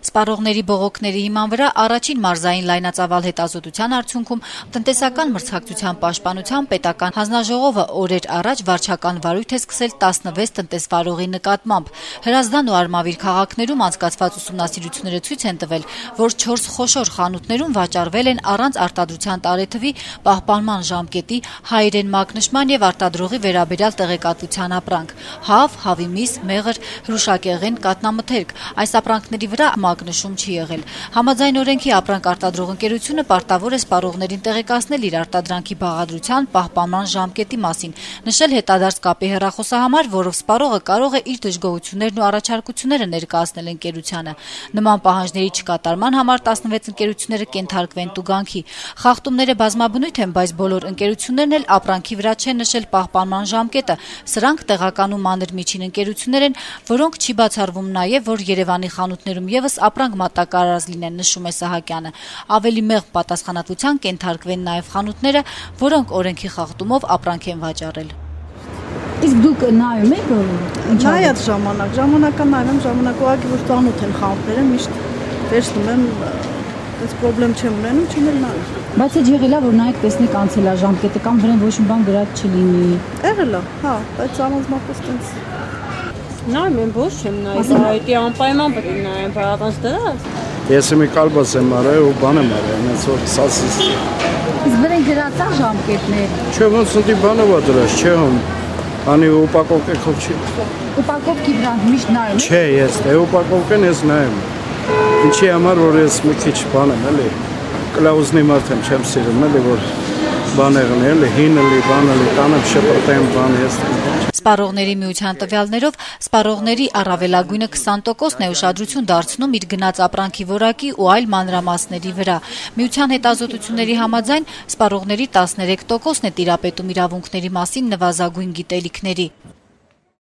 Սպառողների բողոքների հիման վրա առաջին մարզային լայնածավալ հետազոտության արդյունքում տնտեսական մրցակցության պաշտպանության պետական հանձնաժողովը օրեր առաջ վարչական վարույթ է սկսել 16 տնտեսվարողի նկատմամբ։ Հրազդան ու Արմավիր քաղաքներում անցկացված ուսումնասիրությունները ցույց են տվել, որ 4 խոշոր խանութներում վաճառվել են առանց արտադրության տարեթվի, պահպանման ժամկետի, հայերեն մակնշման եւ արտադրողի վերաբերյալ տեղեկատվության ապրանք՝ հավ, հավի միս, մեղր, հրուշակեղեն, կատնամթերք։ Այս ապրանքների վրա մակնշում չի եղել։ Համաձայն օրենքի ապրանք արտադրող ընկերությունը պարտավոր է սպառողներին տեղեկացնել իր արտադրանքի բաղադրության, պահպանման ժամկետի մասին, նշել հետադարձ կապի հեռախոսահամար, որով սպառողը կարող է իր դժգոհություններն ու առաջարկությունները ներկայացնել ընկերությանը։ Նման պահանջների չկատարման համար 16 ընկերությունները կենթարկվեն տուգանքի։ Խախտումները բազմաբնույթ են, բայց բոլոր ընկերություններն էլ ապրանքի վրա չեն նշել պահպանման ժամկետը։ Սրանք տեղական ու մանր միջին ընկերություններ են, որոնք չի բացառվում նաև, որ Երևանի խանութներում եւս ապրանք մատակարարած լինեն, նշում է Սահակյանը։ Ավելի մեղմ պատասխանատվության կենթարկվեն նաև խանութները, որոնք օրենքի խախտումով ապրանք են վաճառել։ Իսկ դուք նայում եք նայած ժամանակը նայում, ժամանակ ուղղակի որ ծանոթ եմ խանութները, միշտ տեսնում եմ, այս խնդրեմ չեմ ունենում, չեմ նայում։ Բայց այդ եղել է, որ նայեք տեսնեք անցել է ժամկետը կամ վրան ոչ մի բան գրած չլինի։ Եղել է, հա, բայց առանձնապես տենց նայում եմ, ոչ չեմ նայում, այդի անպայման պետք է նայեմ, բայց դրած։ Ես մի կալբաս եմ արել ու բան եմ արել, այնպես որ սասիս։ Իսկ վրան գրած է ժամկետներ։ Չէ, ոնց ունի բանով է դրած, չէ հում։ Անի ուպակովկեքով չի։ Ուպակովքի վրան միշտ նայում եք։ Չէ, ես ուպակովկեն ես նայում։ Ինչի համար որ ես մի քիչ բան եմ, էլի։ Կլաուզնի մարդ եմ, չեմ սիրում, էլի որ բաներն էլի, հինելի, բանելի, տանեմ շպրտեմ բան ես։ Սպառողների միության տվյալներով սպառողների առավելագույնը 20%-ն է ուշադրություն դարձնում իր գնած ապրանքի որակի ու այլ մանրամասների վրա։ Միության հետազոտությունների համաձայն սպառողների 13%-ն է տիրապետում իրավունքների մասին նվազագույն գիտելիքների։